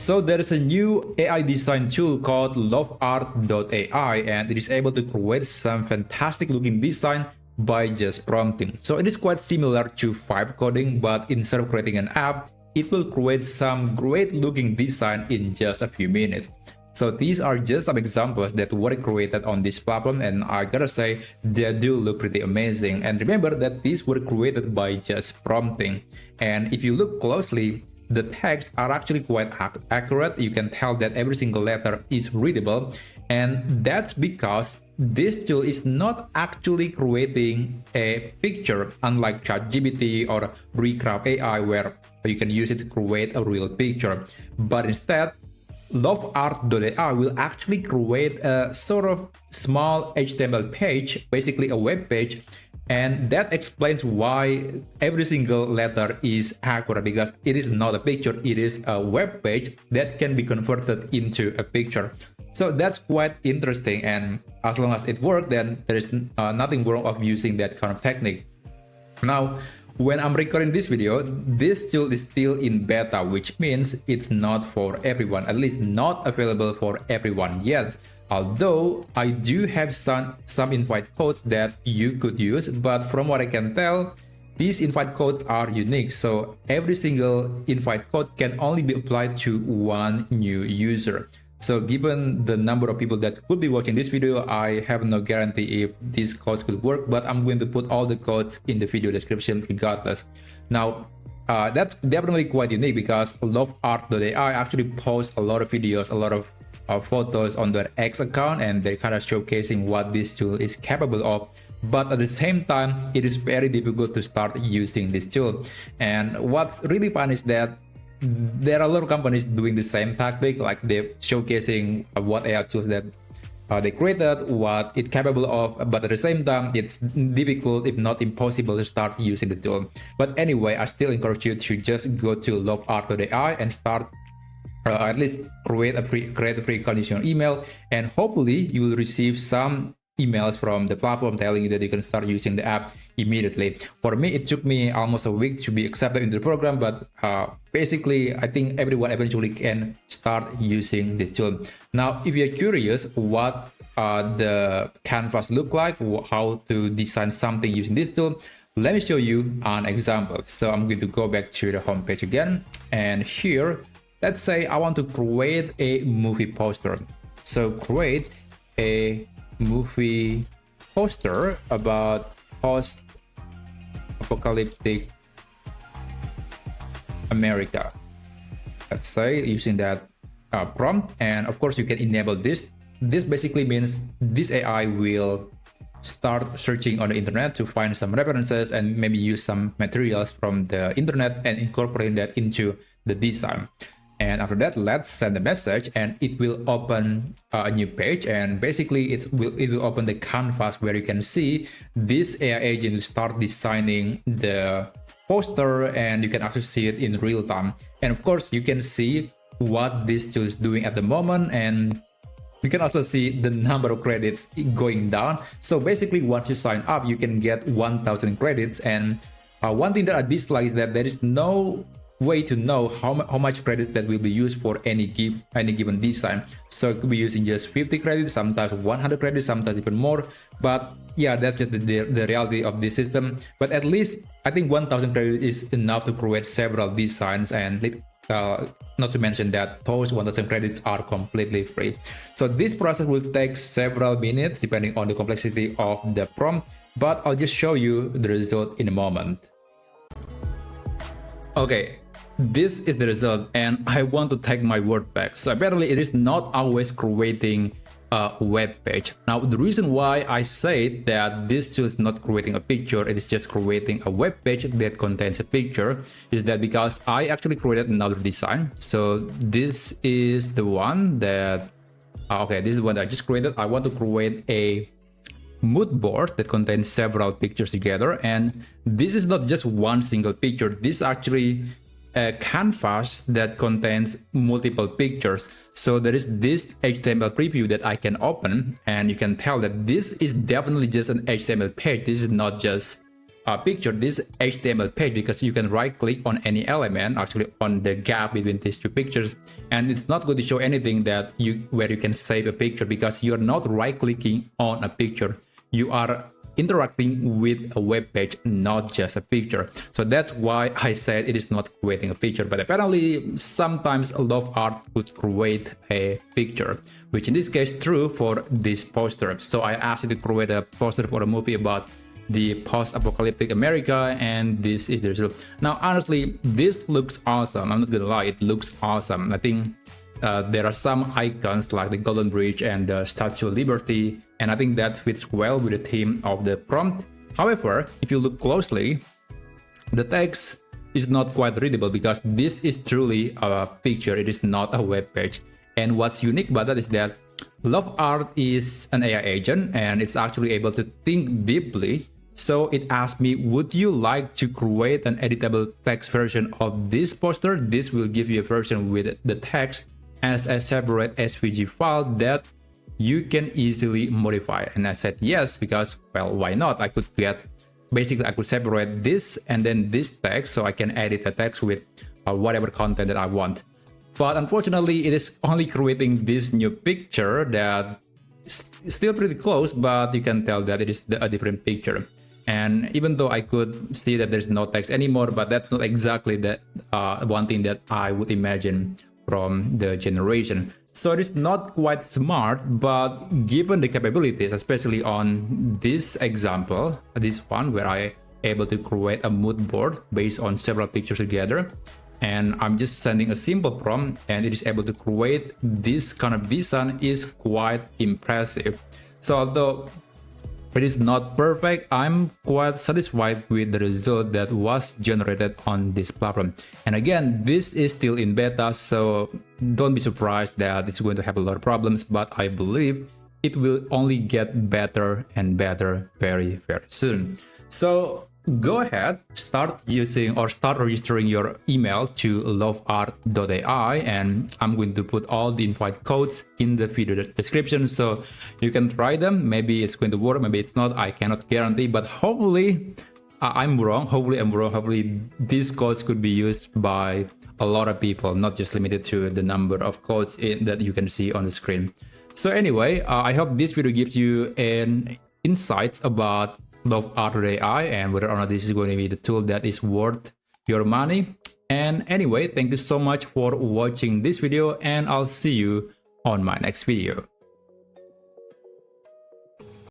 So there is a new AI design tool called Loveart.ai, and it is able to create some fantastic looking design by just prompting. So it is quite similar to Vibe coding, but instead of creating an app, it will create some great looking design in just a few minutes. So these are just some examples that were created on this platform, and I gotta say they do look pretty amazing. And remember that these were created by just prompting. And if you look closely, the texts are actually quite accurate. You can tell that every single letter is readable, and that's because this tool is not actually creating a picture, unlike ChatGPT or WkmAI, where you can use it to create a real picture. But instead, Loveart.ai will actually create a sort of small HTML page, basically a web page, and that explains why every single letter is accurate, because it is not a picture, it is a web page that can be converted into a picture. So that's quite interesting, and as long as it works, then there is nothing wrong of using that kind of technique. Now, when I'm recording this video, this tool is still in beta, which means it's not for everyone, at least not available for everyone yet. Although I do have some invite codes that you could use, but from what I can tell, these invite codes are unique. So every single invite code can only be applied to one new user. So given the number of people that could be watching this video, I have no guarantee if these codes could work, but I'm going to put all the codes in the video description regardless. Now, that's definitely quite unique because Loveart.ai actually posts a lot of videos, a lot of photos on their X account, and they're kind of showcasing what this tool is capable of. But at the same time, it is very difficult to start using this tool. And what's really fun is that there are a lot of companies doing the same tactic, like they're showcasing what AI tools that they created, what it's capable of, but at the same time, it's difficult, if not impossible, to start using the tool. But anyway, I still encourage you to just go to Loveart.ai and start at least create a free conditional email, and hopefully you will receive some emails from the platform telling you that you can start using the app immediately. For me, it took me almost a week to be accepted into the program, but basically I think everyone eventually can start using this tool. Now, if you're curious what the canvas look like, how to design something using this tool, let me show you an example. So I'm going to go back to the home page again, and here, let's say I want to create a movie poster. So create a movie poster about post-apocalyptic America. Let's say using that prompt, and of course you can enable this. This basically means this AI will start searching on the internet to find some references and maybe use some materials from the internet and incorporate that into the design. And after that, let's send a message, and it will open a new page, and basically it will open the canvas where you can see this AI agent will start designing the poster, and you can actually see it in real time. And of course, you can see what this tool is doing at the moment, and you can also see the number of credits going down. So basically, once you sign up, you can get 1,000 credits. And one thing that I dislike is that there is no way to know how much credits that will be used for any given design. So it could be using just 50 credits, sometimes 100 credits, sometimes even more. But yeah, that's just the reality of this system. But at least I think 1,000 credits is enough to create several designs, and not to mention that those 1,000 credits are completely free. So this process will take several minutes depending on the complexity of the prompt, but I'll just show you the result in a moment. Okay, this is the result, and I want to take my word back. So apparently it is not always creating a web page. Now, the reason why I say that this tool is not creating a picture, it is just creating a web page that contains a picture, is that because I actually created another design. So this is the one that, okay, this is the one that I just created. I want to create a mood board that contains several pictures together, and this is not just one single picture. This is actually a canvas that contains multiple pictures. So there is this HTML preview that I can open, and you can tell that this is definitely just an HTML page. This is not just picture, this HTML page, because you can right click on any element actually on the gap between these two pictures, and it's not going to show anything that where you can save a picture, because you're not right clicking on a picture, you are interacting with a web page, not just a picture. So that's why I said it is not creating a picture. But apparently sometimes Loveart could create a picture, which in this case true for this poster. So I asked it to create a poster for a movie about the post-apocalyptic America, and this is the result. Now honestly, this looks awesome. I'm not gonna lie, it looks awesome. I think there are some icons like the Golden Bridge and the Statue of Liberty, and I think that fits well with the theme of the prompt. However, if you look closely, the text is not quite readable, because this is truly a picture, it is not a web page. And what's unique about that is that Loveart is an AI agent, and it's actually able to think deeply. So it asked me, would you like to create an editable text version of this poster? This will give you a version with the text as a separate SVG file that you can easily modify. And I said yes, because, well, why not? I could basically I could separate this and then this text, so I can edit the text with whatever content that I want. But unfortunately, it is only creating this new picture that is still pretty close, but you can tell that it is a different picture. And even though I could see that there's no text anymore, but that's not exactly the one thing that I would imagine from the generation. So it is not quite smart, but given the capabilities, especially on this example, this one where I able to create a mood board based on several pictures together, and I'm just sending a simple prompt and it is able to create this kind of design, is quite impressive. So although it is not perfect, I'm quite satisfied with the result that was generated on this platform. And again, this is still in beta, so don't be surprised that it's going to have a lot of problems, but I believe it will only get better and better very, very soon. So go ahead, start using or start registering your email to Lovart.ai, and I'm going to put all the invite codes in the video description so you can try them. Maybe it's going to work, maybe it's not, I cannot guarantee, but hopefully I'm wrong. Hopefully these codes could be used by a lot of people, not just limited to the number of codes that you can see on the screen. So anyway, I hope this video gives you an insight about Lovart.ai and whether or not this is going to be the tool that is worth your money. And anyway, thank you so much for watching this video, and I'll see you on my next video.